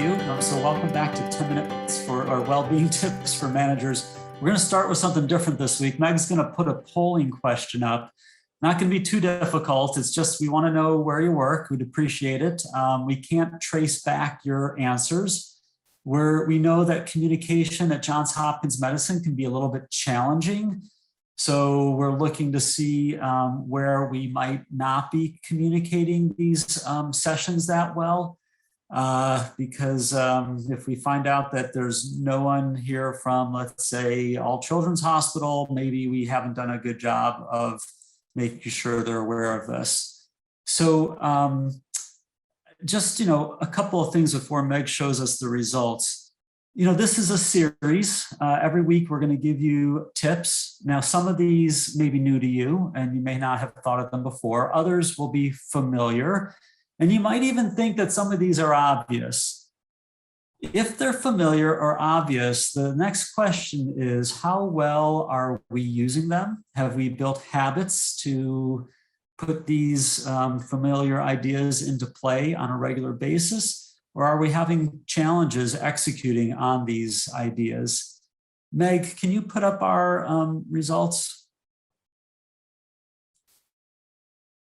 you. So welcome back to 10 Minutes for our Wellbeing Tips for Managers. We're going to start with something different this week. Meg's going to put a polling question up. Not going to be too difficult. It's just we want to know where you work. We'd appreciate it. We can't trace back your answers. We know that communication at Johns Hopkins Medicine can be a little bit challenging. So we're looking to see where we might not be communicating these sessions that well. Because if we find out that there's no one here from, let's say, All Children's Hospital, maybe we haven't done a good job of making sure they're aware of this. So just, a couple of things before Meg shows us the results. This is a series. Every week we're going to give you tips. Now, some of these may be new to you and you may not have thought of them before. Others will be familiar. And you might even think that some of these are obvious. If they're familiar or obvious, the next question is, how well are we using them? Have we built habits to put these familiar ideas into play on a regular basis? Or are we having challenges executing on these ideas? Meg, can you put up our results?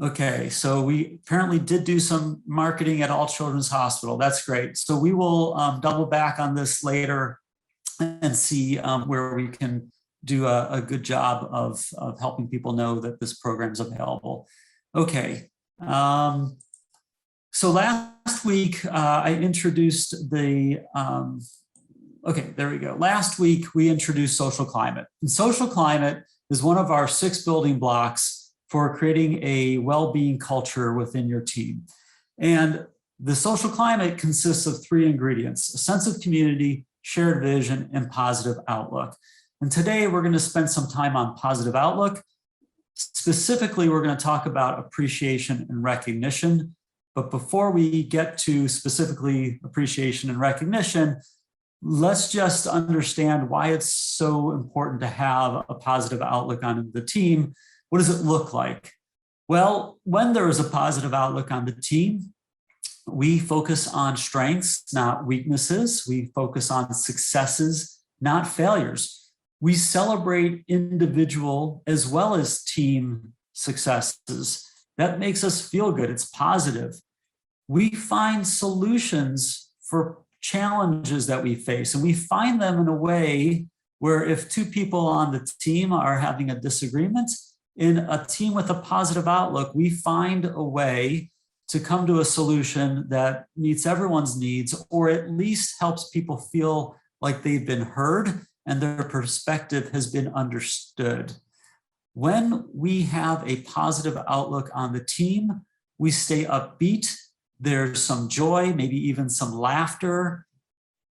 Okay, so we apparently did do some marketing at All Children's Hospital. That's great. So we will double back on this later and see where we can do a good job of helping people know that this program is available. Okay, so last week I introduced okay, there we go. Last week we introduced social climate. And social climate is one of our 6 building blocks for creating a well-being culture within your team. And the social climate consists of 3 ingredients: a sense of community, shared vision, and positive outlook. And today we're going to spend some time on positive outlook. Specifically, we're going to talk about appreciation and recognition. But before we get to specifically appreciation and recognition, let's just understand why it's so important to have a positive outlook on the team. What does it look like? Well, when there is a positive outlook on the team, we focus on strengths, not weaknesses. We focus on successes, not failures. We celebrate individual as well as team successes. That makes us feel good. It's positive. We find solutions for challenges that we face, and we find them in a way where if 2 people on the team are having a disagreement, in a team with a positive outlook, we find a way to come to a solution that meets everyone's needs, or at least helps people feel like they've been heard and their perspective has been understood. When we have a positive outlook on the team, we stay upbeat. There's some joy, maybe even some laughter.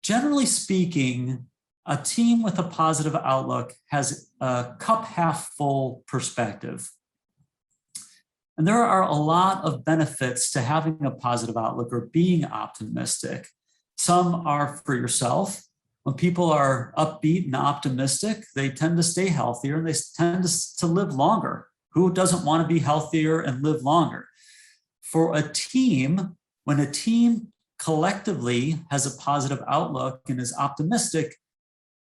Generally speaking, a team with a positive outlook has a cup half full perspective. And there are a lot of benefits to having a positive outlook or being optimistic. Some are for yourself. When people are upbeat and optimistic, they tend to stay healthier and they tend to live longer. Who doesn't want to be healthier and live longer? For a team, when a team collectively has a positive outlook and is optimistic,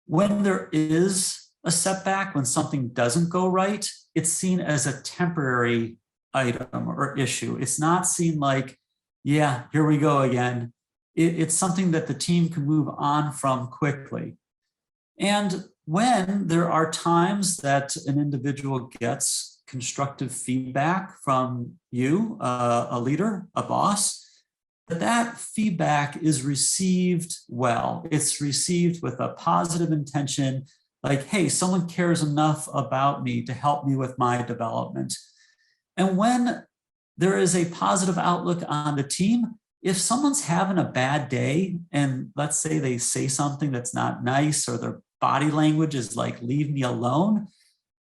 when there is a setback, when something doesn't go right, it's seen as a temporary item or issue. It's not seen like, yeah, here we go again. It's something that the team can move on from quickly. And when there are times that an individual gets constructive feedback from you, a leader, a boss, that feedback is received well. It's received with a positive intention, like, hey, someone cares enough about me to help me with my development. And when there is a positive outlook on the team, if someone's having a bad day, and let's say they say something that's not nice, or their body language is like, leave me alone,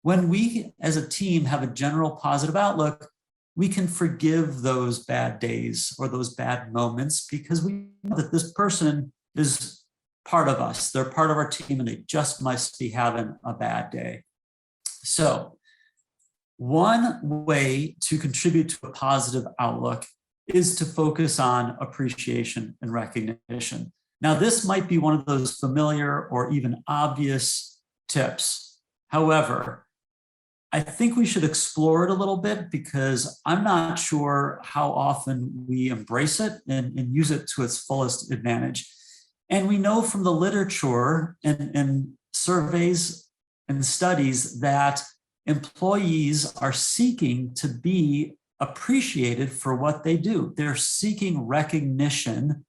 when we as a team have a general positive outlook, we can forgive those bad days or those bad moments because we know that this person is part of us. They're part of our team and they just must be having a bad day. So one way to contribute to a positive outlook is to focus on appreciation and recognition. Now, this might be one of those familiar or even obvious tips. However, I think we should explore it a little bit because I'm not sure how often we embrace it and use it to its fullest advantage. And we know from the literature and surveys and studies that employees are seeking to be appreciated for what they do. They're seeking recognition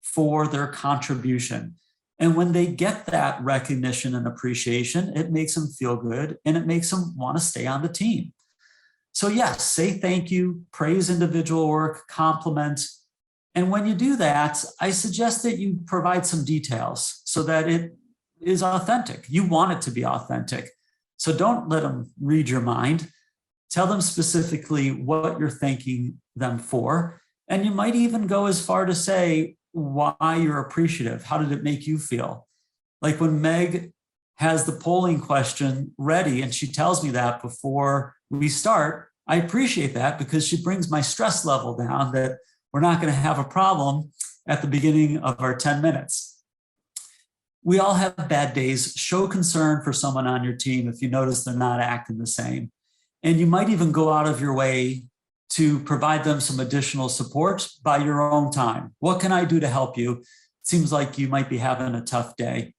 for their contribution. And when they get that recognition and appreciation, it makes them feel good and it makes them want to stay on the team. So yes, say thank you, praise individual work, compliment. And when you do that, I suggest that you provide some details so that it is authentic. You want it to be authentic. So don't let them read your mind. Tell them specifically what you're thanking them for. And you might even go as far to say why you're appreciative. How did it make you feel? Like when Meg has the polling question ready and she tells me that before we start, I appreciate that because she brings my stress level down that we're not going to have a problem at the beginning of our 10 minutes. We all have bad days. Show concern for someone on your team if you notice they're not acting the same. And you might even go out of your way to provide them some additional support by your own time. What can I do to help you? It seems like you might be having a tough day.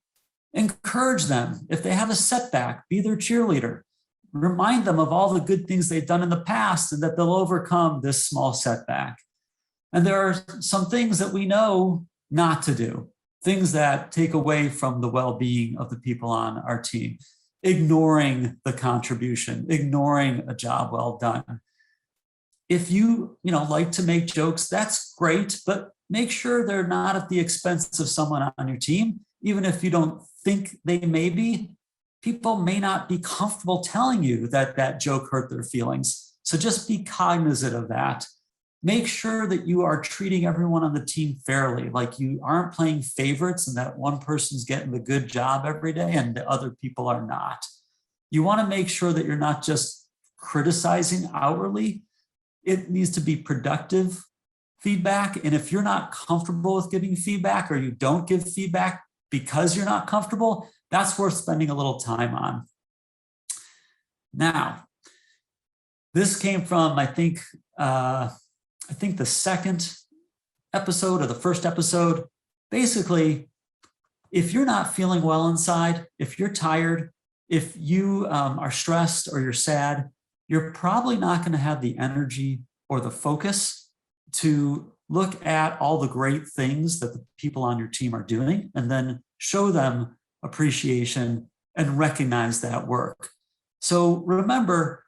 Encourage them. If they have a setback, be their cheerleader. Remind them of all the good things they've done in the past and that they'll overcome this small setback. And there are some things that we know not to do, things that take away from the well-being of the people on our team. Ignoring the contribution, ignoring a job well done. If you like to make jokes, that's great, but make sure they're not at the expense of someone on your team. Even if you don't think they may be, people may not be comfortable telling you that that joke hurt their feelings. So just be cognizant of that. Make sure that you are treating everyone on the team fairly, like you aren't playing favorites and that one person's getting the good job every day and the other people are not. You want to make sure that you're not just criticizing outwardly. It needs to be productive feedback. And if you're not comfortable with giving feedback or you don't give feedback because you're not comfortable, that's worth spending a little time on. Now, this came from, I think the second episode or the first episode. Basically, if you're not feeling well inside, if you're tired, if you are stressed or you're sad, you're probably not going to have the energy or the focus to look at all the great things that the people on your team are doing and then show them appreciation and recognize that work. So remember,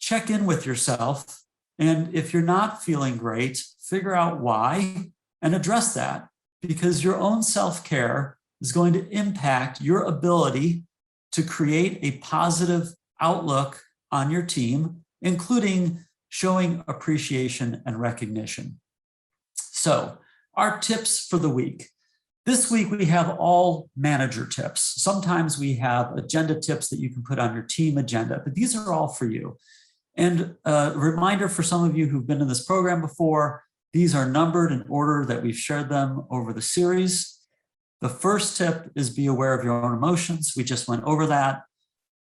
check in with yourself. And if you're not feeling great, figure out why and address that, because your own self-care is going to impact your ability to create a positive outlook on your team, including showing appreciation and recognition. So, our tips for the week. This week, we have all manager tips. Sometimes we have agenda tips that you can put on your team agenda, but these are all for you. And a reminder for some of you who've been in this program before, these are numbered in order that we've shared them over the series. The first tip is be aware of your own emotions. We just went over that.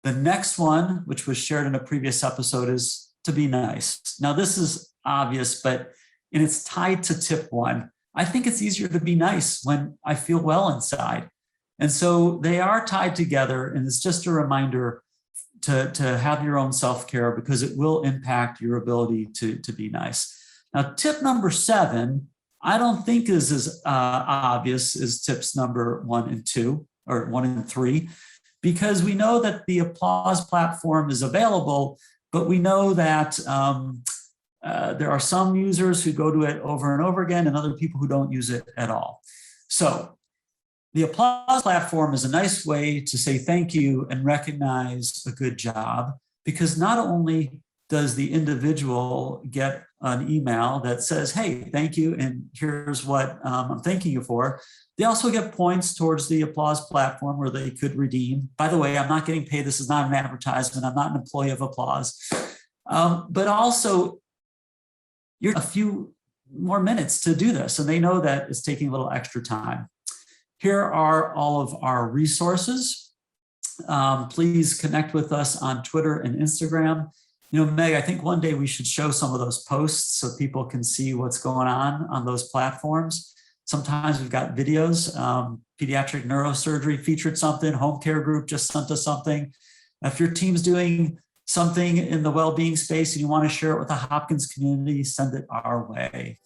The next one, which was shared in a previous episode, is to be nice. Now, this is obvious, and it's tied to tip one. I think it's easier to be nice when I feel well inside. And so they are tied together, and it's just a reminder to have your own self-care because it will impact your ability to be nice. Now, tip number 7, I don't think is as obvious as tips number 1 and 2, or 1 and 3, because we know that the applause platform is available, but we know that there are some users who go to it over and over again and other people who don't use it at all. So the applause platform is a nice way to say thank you and recognize a good job, because not only does the individual get an email that says, hey, thank you, and here's what I'm thanking you for. They also get points towards the applause platform where they could redeem. By the way, I'm not getting paid. This is not an advertisement. I'm not an employee of applause. But also, you're a few more minutes to do this, and they know that it's taking a little extra time. Here are all of our resources. Please connect with us on Twitter and Instagram. Meg, I think one day we should show some of those posts so people can see what's going on those platforms. Sometimes we've got videos. Pediatric neurosurgery featured something. Home care group just sent us something. If your team's doing something in the well-being space and you want to share it with the Hopkins community, send it our way.